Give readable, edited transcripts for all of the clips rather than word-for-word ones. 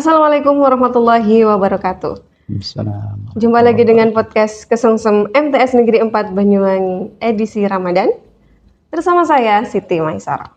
Assalamualaikum warahmatullahi wabarakatuh. Assalamualaikum. Jumpa lagi dengan podcast Kesengsem MTS Negeri 4 Banyuwangi edisi Ramadan bersama saya Siti Maisara.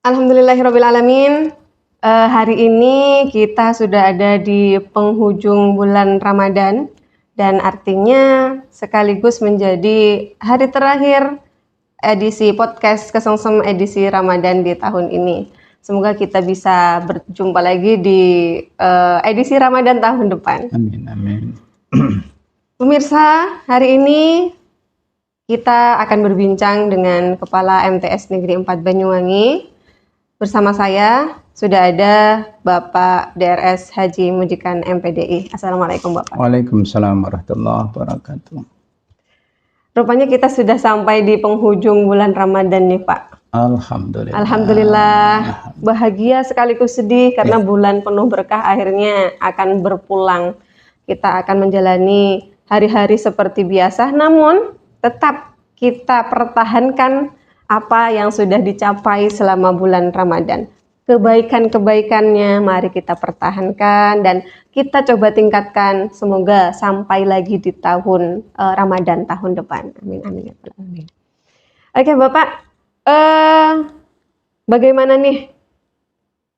Alhamdulillahirrabbilalamin. Hari ini kita sudah ada di penghujung bulan Ramadan dan artinya sekaligus menjadi hari terakhir edisi podcast Kesengsem edisi Ramadan di tahun ini. Semoga kita bisa berjumpa lagi di edisi Ramadan tahun depan. Amin, amin. Pemirsa, hari ini kita akan berbincang dengan Kepala MTS Negeri 4 Banyuwangi. Bersama saya sudah ada Bapak DRS Haji Mujikan MPDI. Assalamualaikum Bapak. Waalaikumsalam warahmatullahi wabarakatuh. Rupanya kita sudah sampai di penghujung bulan Ramadan nih Pak. Alhamdulillah. Alhamdulillah. Bahagia sekaligus sedih karena bulan penuh berkah akhirnya akan berpulang. Kita akan menjalani hari-hari seperti biasa, namun tetap kita pertahankan apa yang sudah dicapai selama bulan Ramadan. Kebaikan-kebaikannya mari kita pertahankan dan kita coba tingkatkan, semoga sampai lagi di tahun Ramadan tahun depan. Amin amin ya rabbal alamin. Oke Bapak, bagaimana nih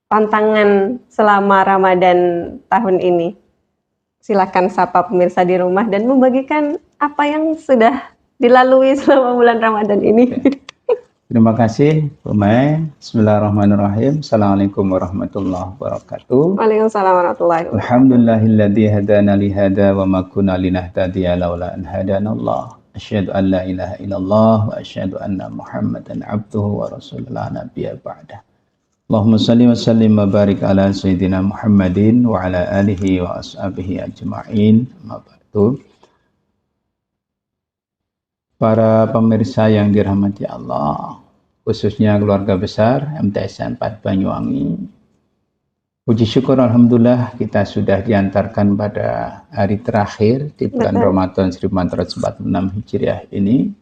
tantangan selama Ramadan tahun ini? Silakan sapa pemirsa di rumah dan membagikan apa yang sudah dilalui selama bulan Ramadan ini. Terima kasih, Bu Mai. Bismillahirrahmanirrahim. Assalamualaikum warahmatullahi wabarakatuh. Waalaikumsalam warahmatullahi wabarakatuh. Alhamdulillahilladzi hadana li hada wa ma kunna linahtadiya laula an hadanallah. Asyhadu an la ilaha illallah wa asyhadu anna Muhammadan abduhu wa rasuluhu la nabiyya ba'da. Allahumma shalli wa sallim wa barik ala sayyidina Muhammadin wa ala alihi wa ashabihi ajma'in. Amma ba'du. Para pemirsa yang dirahmati Allah, khususnya keluarga besar MTS 4 Banyuwangi, puji syukur alhamdulillah kita sudah diantarkan pada hari terakhir di bulan Ramadan 1446 Hijriah ini.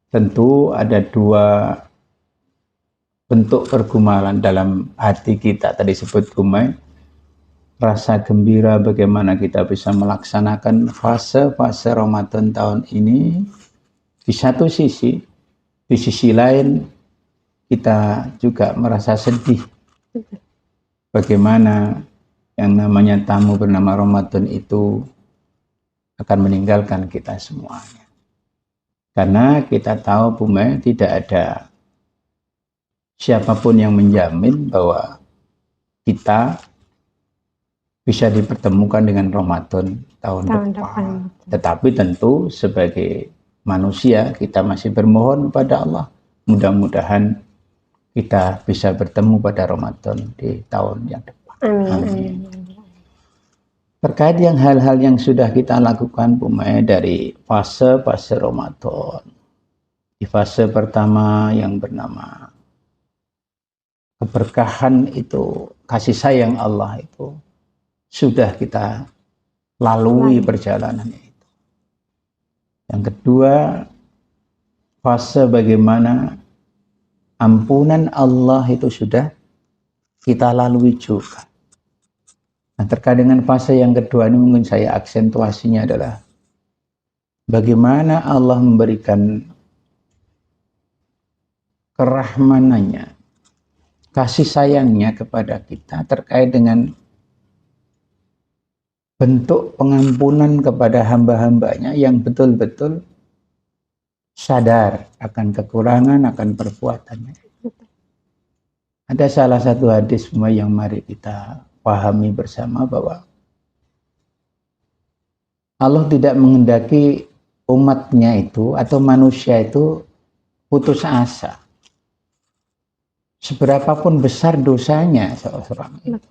Tentu ada dua bentuk pergumalan dalam hati kita, tadi sebut Gumai, rasa gembira bagaimana kita bisa melaksanakan fase-fase Ramadan tahun ini. Di satu sisi, di sisi lain kita juga merasa sedih. Bagaimana yang namanya tamu bernama Ramadan itu akan meninggalkan kita semuanya. Karena kita tahu Bu Mai, tidak ada siapapun yang menjamin bahwa kita bisa dipertemukan dengan Ramadan tahun depan. Tetapi tentu sebagai manusia kita masih bermohon kepada Allah, mudah-mudahan kita bisa bertemu pada Ramadan di tahun yang depan. Amin. Terkait yang hal-hal yang sudah kita lakukan Bu Mai dari fase-fase Ramadan. Di fase pertama yang bernama keberkahan itu, kasih sayang Allah itu sudah kita lalui perjalanan ini. Yang kedua, fase bagaimana ampunan Allah itu sudah kita lalui juga. Nah, terkait dengan fase yang kedua ini mungkin saya aksentuasinya adalah bagaimana Allah memberikan kerahmanannya, kasih sayangnya kepada kita terkait dengan bentuk pengampunan kepada hamba-hambanya yang betul-betul sadar akan kekurangan, akan perbuatannya. Ada salah satu hadis yang mari kita pahami bersama bahwa Allah tidak menghendaki umatnya itu atau manusia itu putus asa. Seberapapun besar dosanya seorang itu.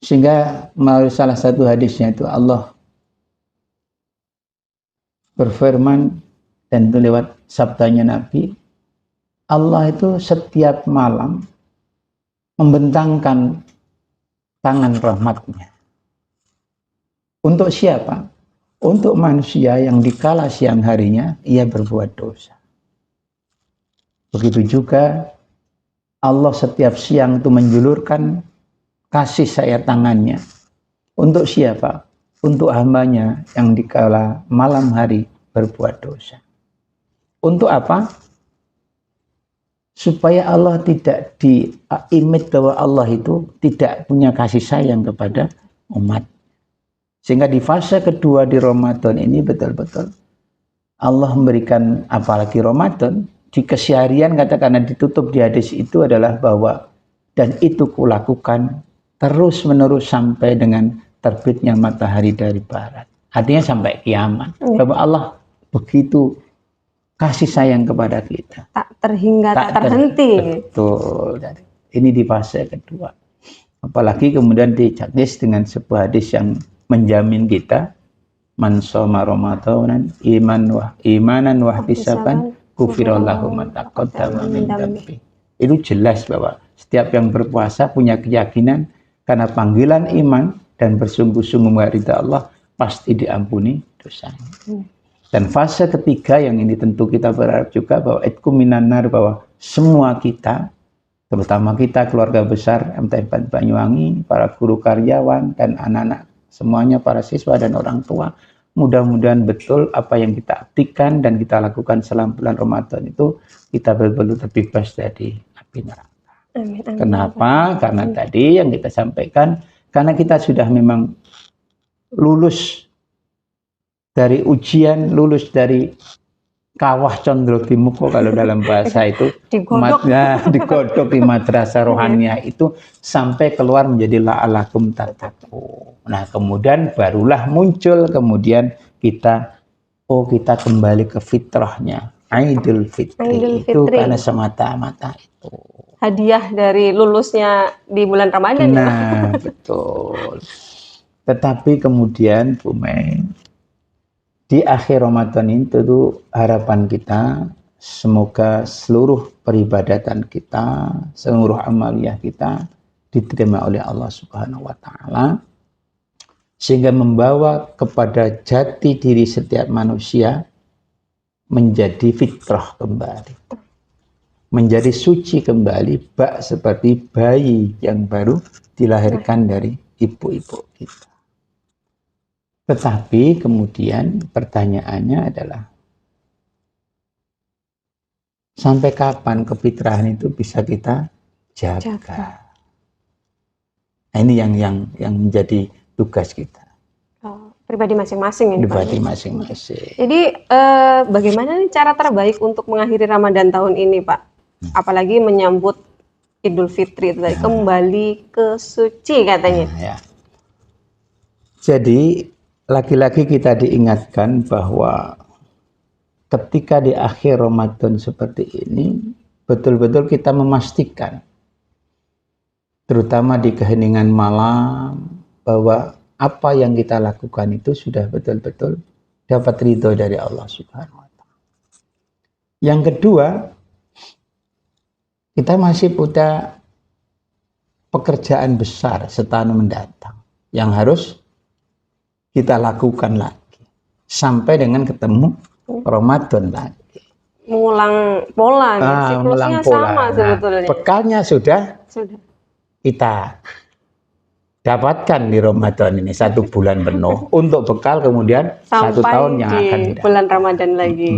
Sehingga melalui salah satu hadisnya itu Allah berfirman dan itu lewat sabdanya Nabi, Allah itu setiap malam membentangkan tangan rahmatnya. Untuk siapa? Untuk manusia yang dikala siang harinya ia berbuat dosa. Begitu juga Allah setiap siang itu menjulurkan kasih sayang tangannya. Untuk siapa? Untuk hambanya yang dikala malam hari berbuat dosa. Untuk apa? Supaya Allah tidak di-image bahwa Allah itu tidak punya kasih sayang kepada umat. Sehingga di fase kedua di Ramadan ini betul-betul Allah memberikan, apalagi Ramadan, di keseharian katakan ditutup di hadis itu adalah bahwa dan itu kulakukan terus menerus sampai dengan terbitnya matahari dari barat. Artinya sampai kiamat. Bahwa Allah begitu kasih sayang kepada kita. Tak terhingga, tak terhenti. Betul. Ini di fase kedua. Apalagi kemudian dicatis dengan sebuah hadis yang menjamin kita man shoma ramadanan imanan wa ihtisaban ghufirallahu ma taqaddama min dzambi. Itu jelas bahwa setiap yang berpuasa punya keyakinan karena panggilan iman dan bersungguh-sungguh menghargai Allah pasti diampuni dosanya. Dan fase ketiga yang ini tentu kita berharap juga bahwa itqu minan nar, bahwa semua kita, terutama kita keluarga besar MT4 Banyuwangi, para guru karyawan dan anak-anak semuanya, para siswa dan orang tua, mudah-mudahan betul apa yang kita abdikan dan kita lakukan selama bulan Ramadan itu kita betul-betul terbebas dari api neraka. Amin, amin. Kenapa? Karena tadi yang kita sampaikan, karena kita sudah memang lulus dari ujian, lulus dari kawah condro timuko kalau dalam bahasa itu digodok di madrasah rohaniah itu sampai keluar menjadi la'alakum tattaqun. Nah kemudian barulah muncul kemudian kita kembali ke fitrahnya. Idul Fitri itu karena semata-mata itu hadiah dari lulusnya di bulan Ramadan. Nah betul. Tetapi kemudian Bu Mei, di akhir Ramadan itu harapan kita semoga seluruh peribadatan kita, seluruh amaliyah kita diterima oleh Allah Subhanahu wa taala sehingga membawa kepada jati diri setiap manusia menjadi fitrah kembali. Menjadi suci kembali, bak seperti bayi yang baru dilahirkan dari ibu-ibu kita. Tetapi kemudian pertanyaannya adalah sampai kapan kefitrahan itu bisa kita jaga? Nah, ini yang menjadi tugas kita. Pribadi masing-masing ini. Pribadi masing-masing. Jadi bagaimana nih cara terbaik untuk mengakhiri Ramadan tahun ini, Pak? Apalagi menyambut Idul Fitri itu tadi, kembali ke suci katanya. Ya. Jadi lagi-lagi kita diingatkan bahwa ketika di akhir Ramadan seperti ini, betul-betul kita memastikan, terutama di keheningan malam, bahwa apa yang kita lakukan itu sudah betul-betul dapat ridho dari Allah Subhanahu wa Ta'ala. Yang kedua, kita masih punya pekerjaan besar setahun mendatang yang harus kita lakukan lagi sampai dengan ketemu Ramadan lagi. Mengulang pola, siklusnya sama sebetulnya. Bekalnya sudah kita dapatkan di Ramadan ini 1 bulan penuh untuk bekal kemudian sampai 1 tahun yang akan datang. Bulan Ramadan lagi.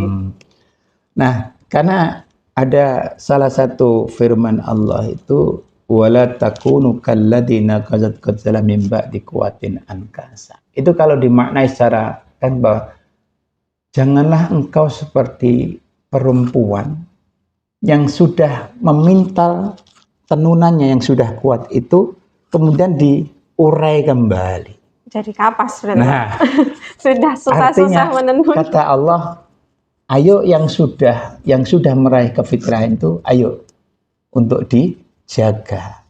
Nah, karena ada salah satu firman Allah itu wala takunu kalladzina qazat qadzala min ba'di quwwatin ankasa. Itu kalau dimaknai secara bahwa janganlah engkau seperti perempuan yang sudah memintal tenunannya yang sudah kuat itu kemudian diurai kembali. Jadi kapas sebenarnya. Nah, sudah susah-susah menenun. Kata Allah, ayo yang sudah meraih kefitrahan itu ayo untuk dijaga.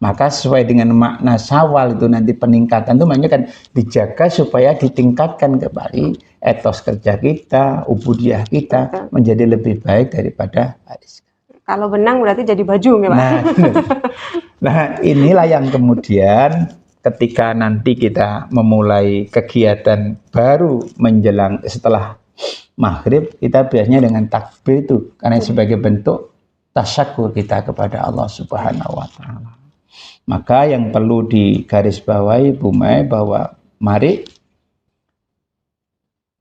Maka sesuai dengan makna Syawal itu nanti peningkatan itu makanya kan dijaga supaya ditingkatkan kembali etos kerja kita, ubudiyah kita menjadi lebih baik daripada hari sekarang. Kalau benang berarti jadi baju ya Pak? Nah, Nah, inilah yang kemudian ketika nanti kita memulai kegiatan baru menjelang setelah maghrib, kita biasanya dengan takbir itu karena sebagai bentuk tasyakur kita kepada Allah Subhanahu wa taala. Maka yang perlu digarisbawahi Bu Mai bahwa mari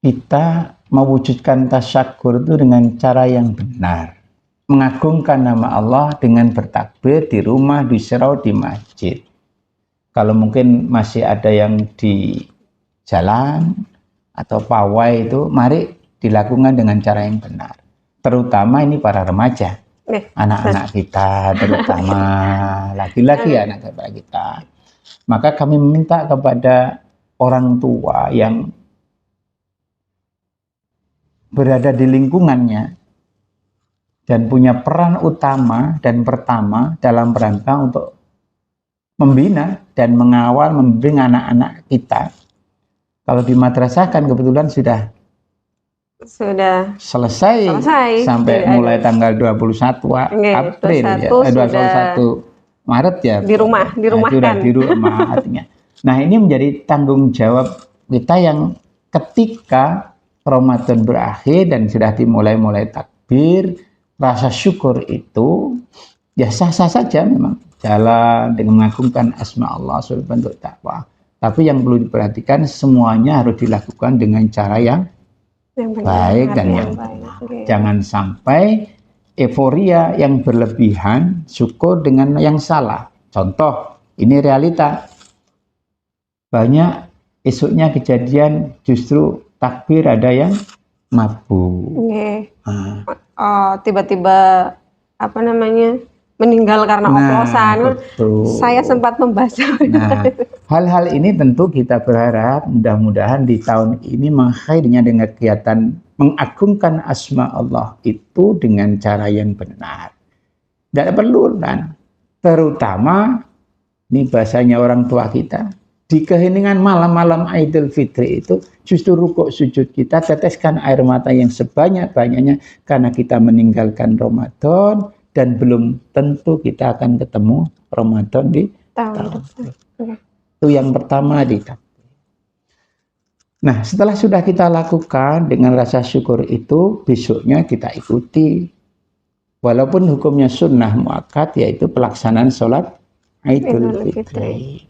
kita mewujudkan tasyakur itu dengan cara yang benar. Mengagungkan nama Allah dengan bertakbir di rumah, di surau, di masjid. Kalau mungkin masih ada yang di jalan atau pawai itu, mari dilakukan dengan cara yang benar. Terutama ini para remaja, anak-anak kita, terutama laki-laki anak kita. Maka kami meminta kepada orang tua yang berada di lingkungannya dan punya peran utama dan pertama dalam rangka untuk membina dan mengawal, membimbing anak-anak kita. Kalau di madrasah kan kebetulan sudah selesai sampai mulai tanggal 21 April ya, 21 Maret ya. Dirumahkan. Sudah di rumah artinya. Nah, ini menjadi tanggung jawab kita yang ketika Ramadan berakhir dan sudah dimulai takbir, rasa syukur itu ya sah-sah saja memang jalan dengan mengagungkan asma Allah sebagai bentuk takwa. Tapi yang perlu diperhatikan semuanya harus dilakukan dengan cara yang baik dan yang benar. Jangan sampai euforia yang berlebihan syukur dengan yang salah. Contoh, ini realita. Banyak esoknya kejadian justru takbir ada yang mabuk. Tiba-tiba meninggal karena oplosan. Saya sempat membaca. Hal-hal ini tentu kita berharap mudah-mudahan di tahun ini mengakhirinya dengan kegiatan mengagungkan asma Allah itu dengan cara yang benar. Tidak perlu kan, terutama ini bahasanya orang tua kita. Di keheningan malam-malam Idul Fitri itu justru rukuk sujud kita teteskan air mata yang sebanyak-banyaknya karena kita meninggalkan Ramadan dan belum tentu kita akan ketemu Ramadan di tahun depan. Itu yang pertama Nah, setelah sudah kita lakukan dengan rasa syukur itu, besoknya kita ikuti. Walaupun hukumnya sunnah muakkad, yaitu pelaksanaan sholat Idul Fitri.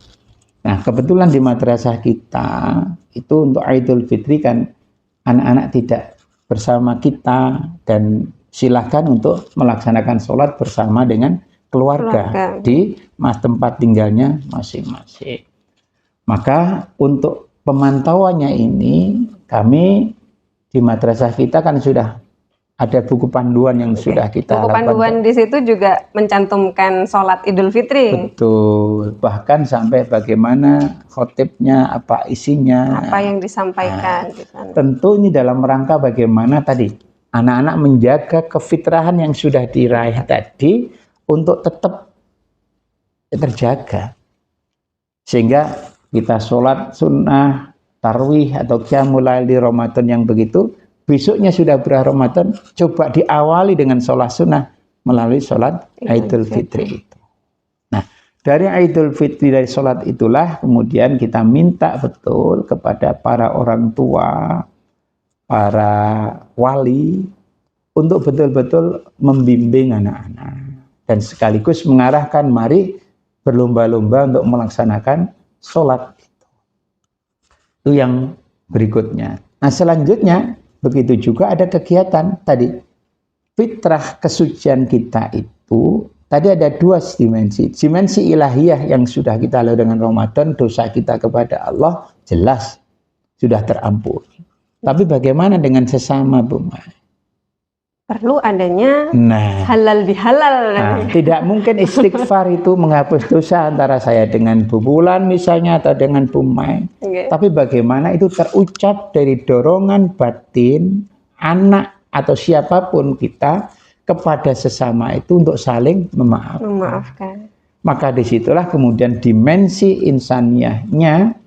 Nah, kebetulan di madrasah kita itu untuk Idul Fitri kan anak-anak tidak bersama kita dan silakan untuk melaksanakan sholat bersama dengan keluarga di tempat tinggalnya masing-masing. Maka untuk pemantauannya ini kami di madrasah kita kan sudah ada buku panduan yang sudah kita buku panduan di situ juga mencantumkan sholat Idul Fitri. Betul, bahkan sampai bagaimana khotibnya, apa isinya, apa yang disampaikan. Tentu ini dalam rangka bagaimana tadi anak-anak menjaga kefitrahan yang sudah diraih tadi untuk tetap terjaga, sehingga kita sholat sunnah, tarwih atau qiyamul lail di Ramadan yang begitu. Besoknya sudah berakhir Ramadan, coba diawali dengan sholat sunnah melalui sholat Idul Fitri itu. Nah, dari Idul Fitri, dari sholat itulah kemudian kita minta betul kepada para orang tua, para wali, untuk betul-betul membimbing anak-anak. Dan sekaligus mengarahkan mari berlomba-lomba untuk melaksanakan sholat. Itu yang berikutnya. Nah, selanjutnya, begitu juga ada kegiatan tadi fitrah kesucian kita itu tadi ada dua dimensi ilahiyah yang sudah kita lalui dengan Ramadan, dosa kita kepada Allah jelas sudah terampuni. Tapi bagaimana dengan sesama Bu Mai? Perlu adanya halal bihalal. Tidak mungkin istighfar itu menghapus dosa antara saya dengan Bu Bulan misalnya atau dengan Bu Mai. Tapi bagaimana itu terucap dari dorongan batin anak atau siapapun kita kepada sesama itu untuk saling memaafkan. Maka disitulah kemudian dimensi insaniyahnya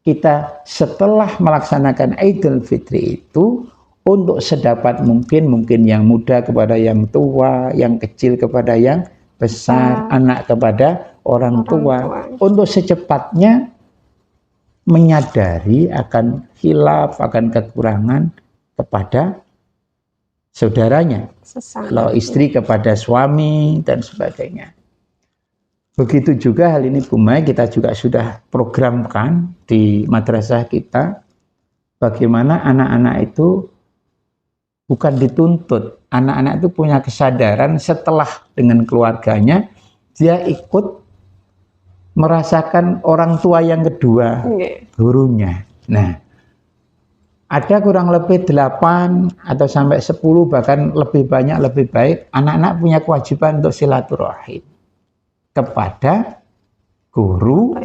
kita setelah melaksanakan Idul Fitri itu untuk sedapat mungkin yang muda kepada yang tua, yang kecil kepada yang besar, anak kepada orang tua. tua. Untuk secepatnya menyadari akan hilaf, akan kekurangan kepada saudaranya. Sesama. Kalau istri kepada suami dan sebagainya. Begitu juga hal ini Bu Mai, kita juga sudah programkan di madrasah kita bagaimana anak-anak itu bukan dituntut. Anak-anak itu punya kesadaran setelah dengan keluarganya dia ikut merasakan orang tua yang kedua, gurunya. Nah, ada kurang lebih 8 atau sampai 10 bahkan lebih banyak lebih baik anak-anak punya kewajiban untuk silaturahim kepada guru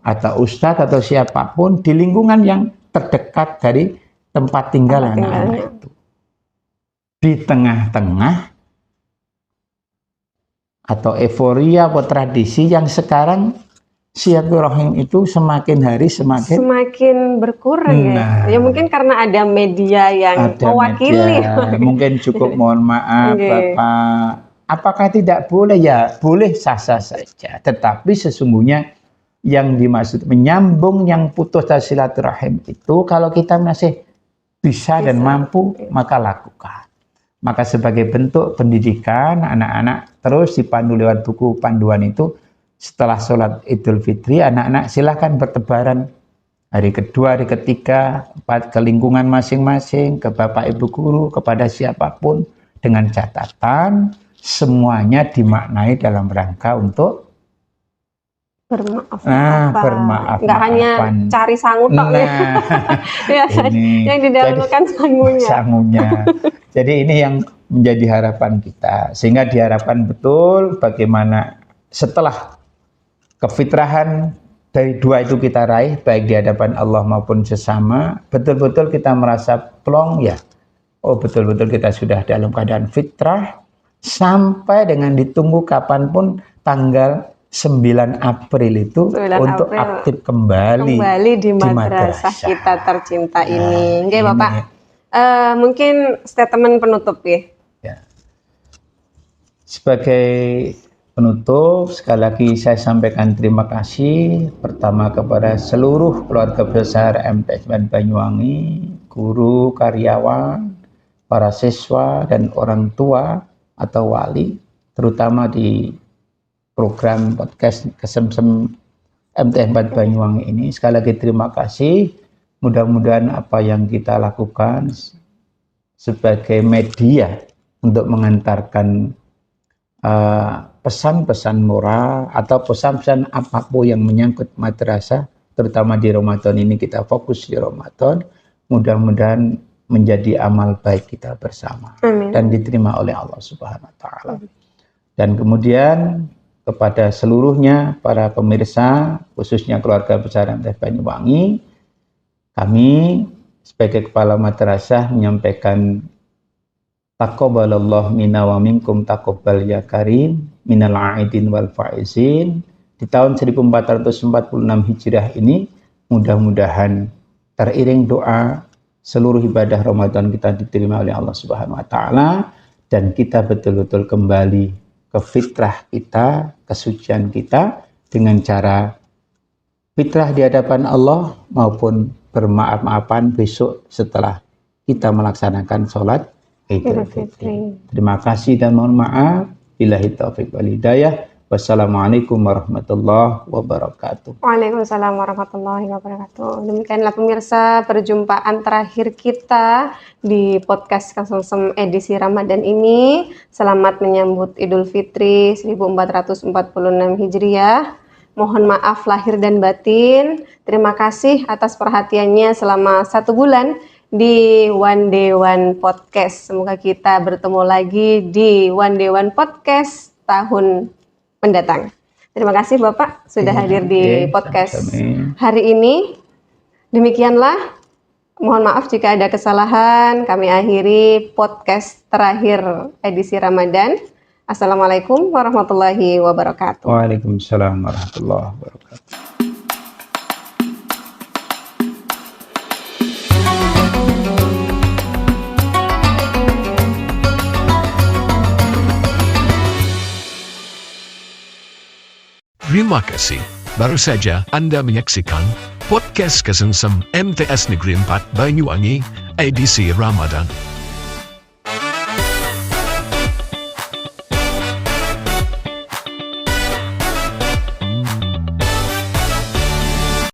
atau ustadz atau siapapun di lingkungan yang terdekat dari tempat tinggal anak-anak itu. Di tengah-tengah atau euforia atau tradisi yang sekarang silaturahim itu semakin hari semakin berkurang ya. Ya mungkin karena ada media yang mewakili. Mungkin cukup mohon maaf Bapak. Apakah tidak boleh? Ya boleh, sah-sah saja. Tetapi sesungguhnya yang dimaksud menyambung yang putus dari silaturahim itu kalau kita masih bisa dan mampu maka lakukan. Maka sebagai bentuk pendidikan anak-anak terus dipandu lewat buku panduan itu. Setelah sholat Idul Fitri, anak-anak silahkan bertebaran hari kedua, hari ketiga, ke lingkungan masing-masing, ke bapak ibu guru, kepada siapapun, dengan catatan semuanya dimaknai dalam rangka untuk bermaaf. Nggak hanya cari sangu tok ya. Yang didahulukan sangunya. Jadi ini yang menjadi harapan kita, sehingga diharapkan betul bagaimana setelah kefitrahan dari dua itu kita raih, baik di hadapan Allah maupun sesama, betul-betul kita merasa plong ya. Oh betul-betul kita sudah dalam keadaan fitrah, sampai dengan ditunggu kapanpun tanggal 9 April itu 9 untuk April aktif kembali di madrasah kita tercinta ini. Oke Bapak, mungkin statement penutup ya. Sebagai penutup, sekali lagi saya sampaikan terima kasih pertama kepada seluruh keluarga besar MTS Banyuwangi, guru, karyawan, para siswa, dan orang tua atau wali, terutama di program podcast Kesemsem MTS Banyuwangi ini. Sekali lagi terima kasih. Mudah-mudahan apa yang kita lakukan sebagai media untuk mengantarkan pesan-pesan moral atau pesan-pesan apapun yang menyangkut madrasah, terutama di Ramadan ini kita fokus di Ramadan, mudah-mudahan menjadi amal baik kita bersama. Amin. Dan diterima oleh Allah Subhanahu wa Ta'ala. Dan kemudian kepada seluruhnya para pemirsa, khususnya keluarga besar MTS Banyuwangi, kami sebagai kepala madrasah menyampaikan taqabbalallahu minna wa minkum taqabbal ya karim minal aidin wal faizin. Di tahun 1446 Hijriah ini mudah-mudahan teriring doa seluruh ibadah Ramadan kita diterima oleh Allah Subhanahu wa Ta'ala, dan kita betul-betul kembali ke fitrah kita, kesucian kita, dengan cara fitrah di hadapan Allah maupun bermaaf-maafan besok setelah kita melaksanakan sholat Idul Fitri. Terima kasih dan mohon maaf. Billahi taufiq wal hidayah. Wassalamualaikum warahmatullahi wabarakatuh. Waalaikumsalam warahmatullahi wabarakatuh. Demikianlah pemirsa perjumpaan terakhir kita di podcast Kesemsem edisi Ramadan ini. Selamat menyambut Idul Fitri 1446 Hijriah. Mohon maaf lahir dan batin. Terima kasih atas perhatiannya selama 1 bulan di One Day One Podcast. Semoga kita bertemu lagi di One Day One Podcast tahun mendatang. Terima kasih Bapak sudah hadir di podcast hari ini. Demikianlah, mohon maaf jika ada kesalahan. Kami akhiri podcast terakhir edisi Ramadan. Assalamualaikum warahmatullahi wabarakatuh. Waalaikumsalam warahmatullahi wabarakatuh. Terima kasih. Baru saja Anda menyaksikan podcast Kesengsem MTS Negeri 4 Banyuwangi, edisi Ramadan.